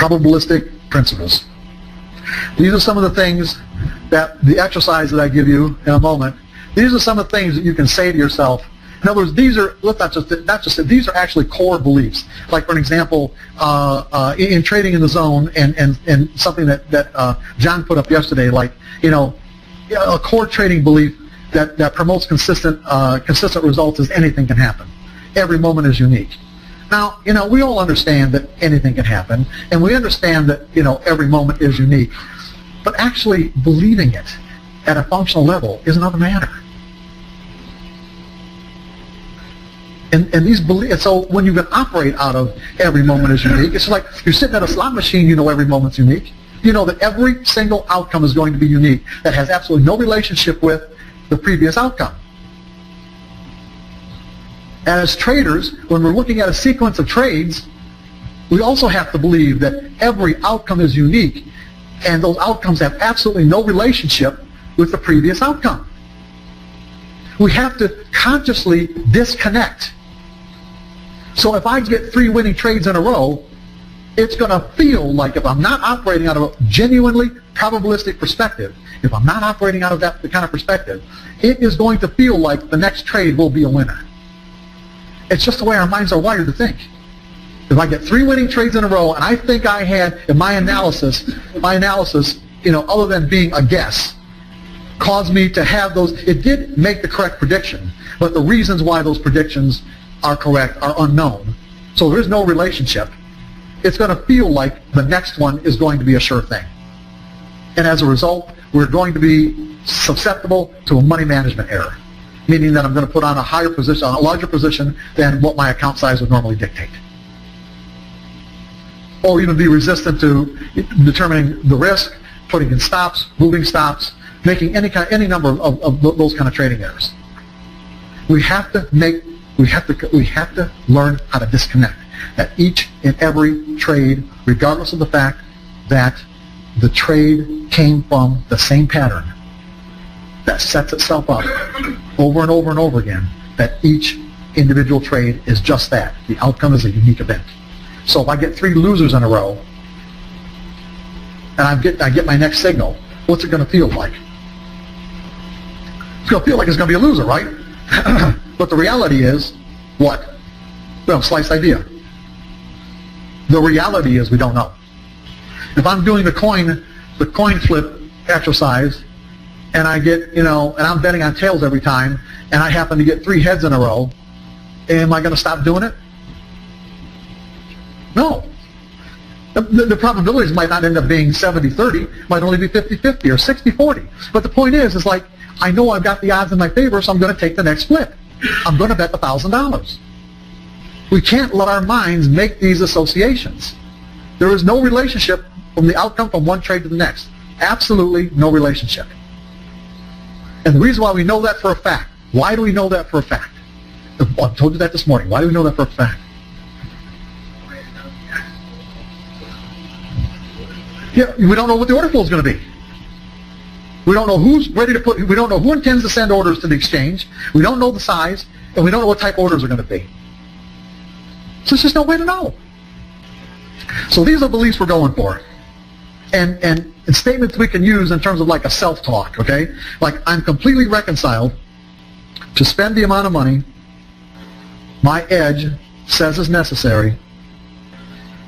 probabilistic principles. These are some of the things that the exercise that I give you in a moment, these are some of the things that you can say to yourself. In other words, these are, let's not just these are actually core beliefs. Like, for an example, in trading in the zone and something that John put up yesterday, like, a core trading belief that promotes consistent results is anything can happen. Every moment is unique. Now, we all understand that anything can happen, and we understand that, every moment is unique. But actually believing it at a functional level is another matter. And these beliefs, so when you can operate out of every moment is unique, it's like you're sitting at a slot machine, every moment's unique. You know that every single outcome is going to be unique, that has absolutely no relationship with the previous outcome. And as traders, when we're looking at a sequence of trades, we also have to believe that every outcome is unique, and those outcomes have absolutely no relationship with the previous outcome. We have to consciously disconnect. So if I get 3 winning trades in a row, it's going to feel like, if I'm not operating out of a genuinely probabilistic perspective, if I'm not operating out of that kind of perspective, it is going to feel like the next trade will be a winner. It's just the way our minds are wired to think. If I get 3 winning trades in a row, and I think I had, in my analysis, other than being a guess, caused me to have those, it did make the correct prediction, but the reasons why those predictions are correct are unknown. So there is no relationship. It's going to feel like the next one is going to be a sure thing. And as a result, we're going to be susceptible to a money management error, meaning that I'm going to put on a higher position, a larger position than what my account size would normally dictate. Or even be resistant to determining the risk, putting in stops, moving stops, making any number of those kind of trading errors. We have to learn how to disconnect. That each and every trade, regardless of the fact that the trade came from the same pattern that sets itself up over and over and over again, that each individual trade is just that. The outcome is a unique event. So if I get 3 losers in a row, and I get my next signal, what's it going to feel like? It's going to feel like it's going to be a loser, right? But the reality is, what? Well, slice idea. The reality is we don't know. If I'm doing the coin flip exercise, and I get, and I'm betting on tails every time, and I happen to get 3 heads in a row, am I going to stop doing it? No. The probabilities might not end up being 70-30, might only be 50-50 or 60-40. But the point is like, I know I've got the odds in my favor, so I'm going to take the next flip. I'm going to bet $1,000. We can't let our minds make these associations. There is no relationship from the outcome from one trade to the next. Absolutely no relationship. And the reason why we know that for a fact, why do we know that for a fact? I told you that this morning. Why do we know that for a fact? Yeah, we don't know what the order flow is going to be. We don't know who's ready to put, we don't know who intends to send orders to the exchange. We don't know the size, and we don't know what type orders are going to be. So there's just no way to know. So these are beliefs we're going for. And statements we can use in terms of like a self-talk, okay? Like, I'm completely reconciled to spend the amount of money my edge says is necessary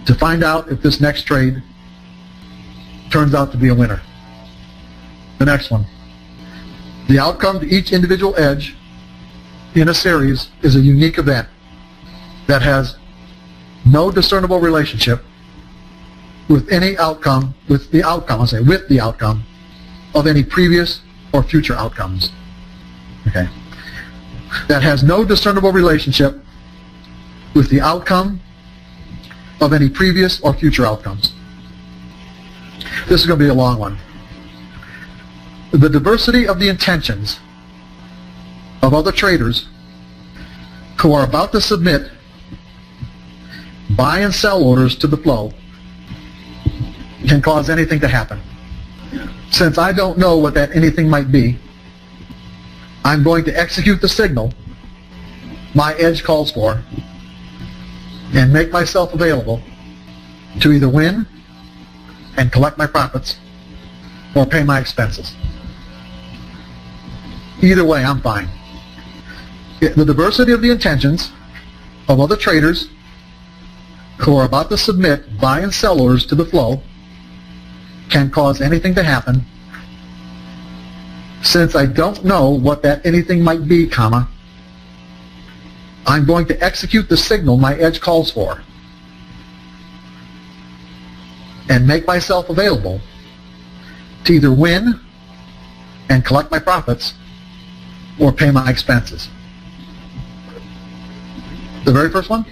to find out if this next trade turns out to be a winner. The next one. The outcome to each individual edge in a series is a unique event that has no discernible relationship with any outcome, with the outcome of any previous or future outcomes. Okay. That has no discernible relationship with the outcome of any previous or future outcomes. This is going to be a long one. The diversity of the intentions of other traders who are about to submit buy and sell orders to the flow can cause anything to happen. Since I don't know what that anything might be, I'm going to execute the signal my edge calls for and make myself available to either win and collect my profits or pay my expenses. Either way, I'm fine. The diversity of the intentions of other traders who are about to submit buy and sell orders to the flow can cause anything to happen. Since I don't know what that anything might be, I'm going to execute the signal my edge calls for and make myself available to either win and collect my profits or pay my expenses. The very first one,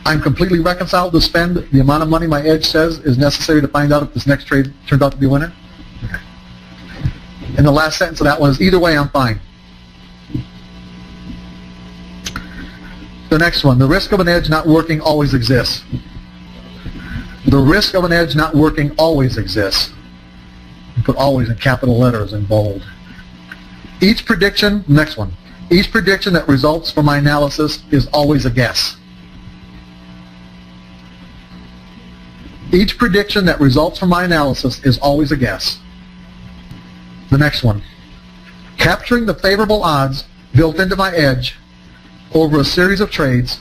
I'm completely reconciled to spend the amount of money my edge says is necessary to find out if this next trade turns out to be a winner. Okay. And the last sentence of that one is, either way, I'm fine. The next one, the risk of an edge not working always exists. The risk of an edge not working always exists. You put always in capital letters in bold. Each prediction, next one, each prediction that results from my analysis is always a guess. Each prediction that results from my analysis is always a guess. The next one, capturing the favorable odds built into my edge over a series of trades.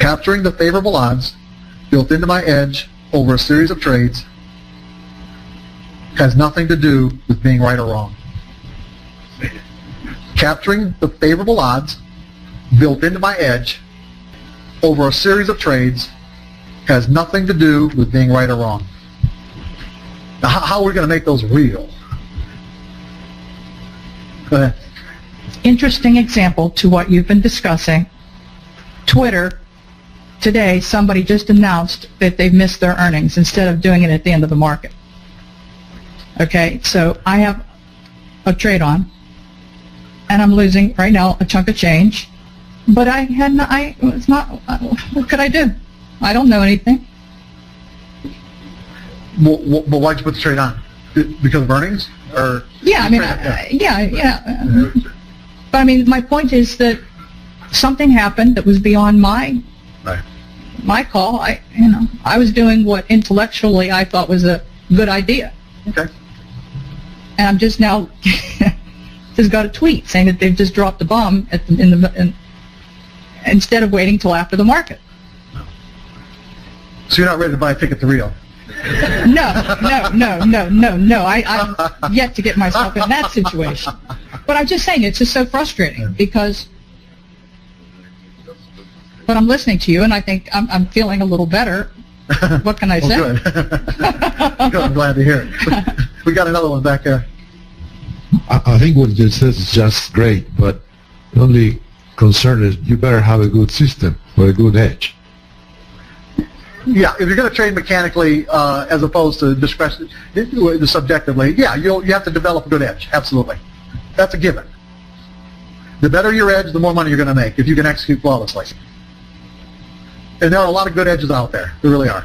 Capturing the favorable odds built into my edge over a series of trades has nothing to do with being right or wrong. Capturing the favorable odds built into my edge over a series of trades has nothing to do with being right or wrong. Now, how are we going to make those real? Go ahead. Interesting example to what you've been discussing. Twitter, today somebody just announced that they've missed their earnings instead of doing it at the end of the market. Okay, so I have a trade on, and I'm losing right now a chunk of change, but it's not, what could I do? I don't know anything. Well, why'd you put the trade on? Because of earnings? Or yeah, I mean, yeah. But I mean, my point is that something happened that was beyond my call. I was doing what intellectually I thought was a good idea. Okay. And I'm just now just got a tweet saying that they've just dropped the bomb instead of waiting till after the market. So you're not ready to buy a ticket to Rio? No. I'm yet to get myself in that situation. But I'm just saying, it's just so frustrating because. But I'm listening to you, and I think I'm feeling a little better. What can I say? Good. Good. I'm glad to hear it. We got another one back there. I think what you said is just great, but the only concern is you better have a good system or a good edge. Yeah, if you're going to trade mechanically as opposed to discretion, subjectively, yeah, you have to develop a good edge. Absolutely. That's a given. The better your edge, the more money you're going to make if you can execute flawlessly. And there are a lot of good edges out there. There really are.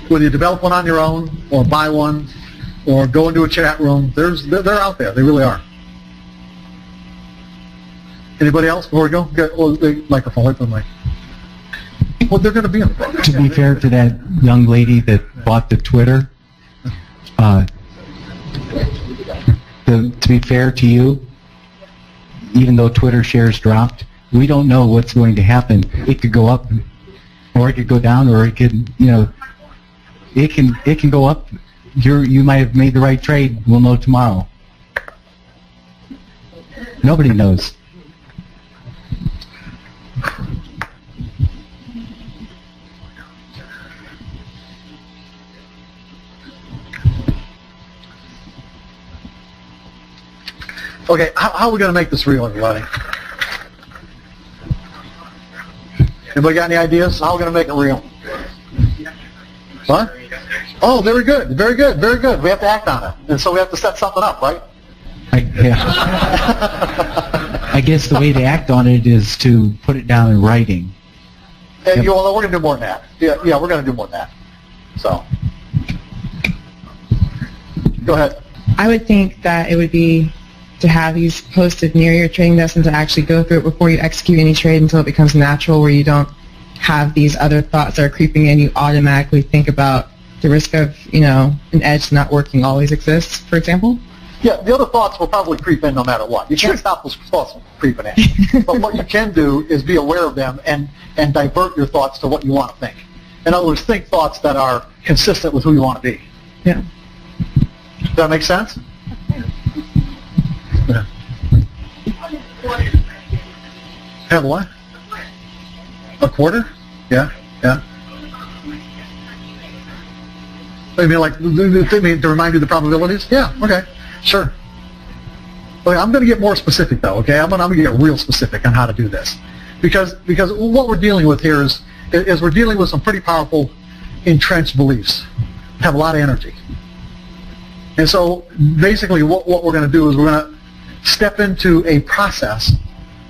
Whether you develop one on your own or buy one or go into a chat room, they're out there. They really are. Anybody else before we go? Get the microphone. Wait for the mic. Well, they're going to be in the To be fair to that young lady that bought the Twitter, to be fair to you, even though Twitter shares dropped, we don't know what's going to happen. It could go up, or it could go down, or it could, it can go up. You might have made the right trade. We'll know tomorrow. Nobody knows. Okay, how are we going to make this real, everybody? Anybody got any ideas? How are we going to make it real? What? Oh, very good, very good, very good. We have to act on it. And so we have to set something up, right? I guess the way to act on it is to put it down in writing. And, we're going to do more than that. Yeah, we're going to do more than that. So, go ahead. I would think that it would be to have these posted near your trading desk and to actually go through it before you execute any trade until it becomes natural, where you don't have these other thoughts that are creeping in, you automatically think about the risk of, an edge not working always exists, for example? Yeah, the other thoughts will probably creep in no matter what. You can't stop those thoughts from creeping in. But what you can do is be aware of them and divert your thoughts to what you want to think. In other words, think thoughts that are consistent with who you want to be. Yeah. Does that make sense? Yeah. Have what? A quarter? Yeah, yeah. You mean like to remind you of the probabilities? Yeah, okay, sure. Okay, I'm going to get more specific though. Okay, I'm going to get real specific on how to do this, because what we're dealing with here is we're dealing with some pretty powerful entrenched beliefs, have a lot of energy, and so basically what we're going to do is we're going to step into a process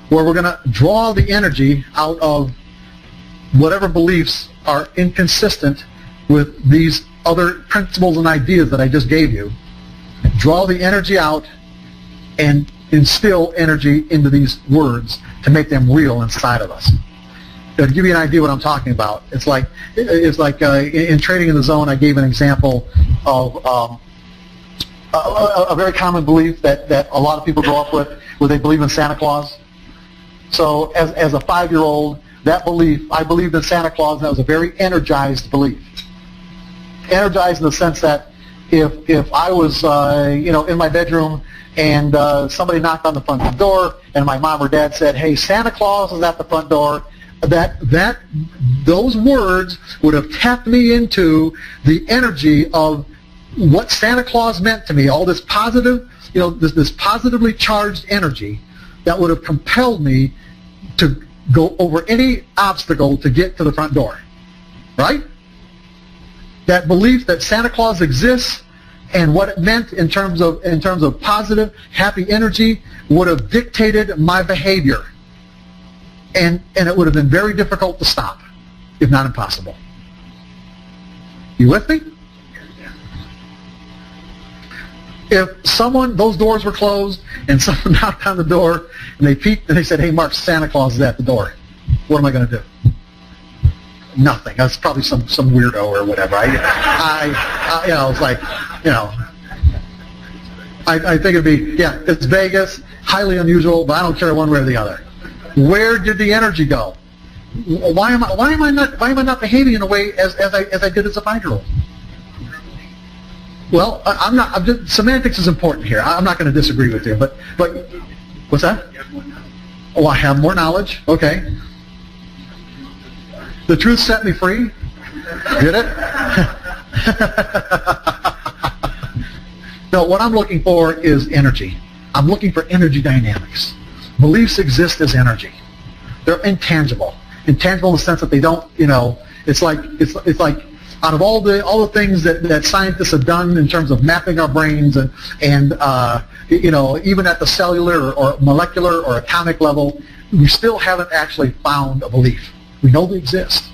where we're going to draw the energy out of whatever beliefs are inconsistent with these other principles and ideas that I just gave you. Draw the energy out and instill energy into these words to make them real inside of us. To give you an idea what I'm talking about, it's like in Trading in the Zone, I gave an example of a very common belief that a lot of people grow up with, where they believe in Santa Claus. So as a 5-year-old, that belief, I believed in Santa Claus, and that was a very energized belief. Energized in the sense that if I was in my bedroom and somebody knocked on the front door and my mom or dad said, "Hey, Santa Claus is at the front door," those words would have tapped me into the energy of what Santa Claus meant to me. All this positive, this positively charged energy that would have compelled me to go over any obstacle to get to the front door, right? That belief that Santa Claus exists and what it meant in terms of positive, happy energy would have dictated my behavior, and it would have been very difficult to stop, if not impossible. You with me? If those doors were closed and someone knocked on the door and they peeked and they said, "Hey, Mark, Santa Claus is at the door," what am I going to do? Nothing. That's probably some weirdo or whatever. It's like, I think it'd be, it's Vegas, highly unusual, but I don't care one way or the other. Where did the energy go? Why am I not behaving in a way as I did as a 5-year-old? Well, semantics is important here. I'm not going to disagree with you, but what's that? Oh, I have more knowledge. Okay. The truth set me free. Did it? No, what I'm looking for is energy. I'm looking for energy dynamics. Beliefs exist as energy. They're intangible. Intangible in the sense that they don't, it's like out of all the things that scientists have done in terms of mapping our brains and even at the cellular or molecular or atomic level, we still haven't actually found a belief. We know they exist,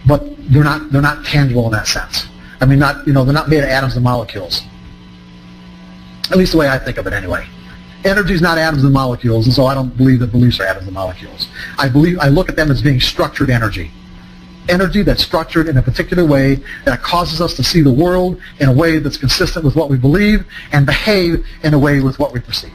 but they're not tangible in that sense. I mean, they're not made of atoms and molecules. At least the way I think of it, anyway. Energy is not atoms and molecules, and so I don't believe that beliefs are atoms and molecules. I look at them as being structured energy. Energy that's structured in a particular way that causes us to see the world in a way that's consistent with what we believe and behave in a way with what we perceive.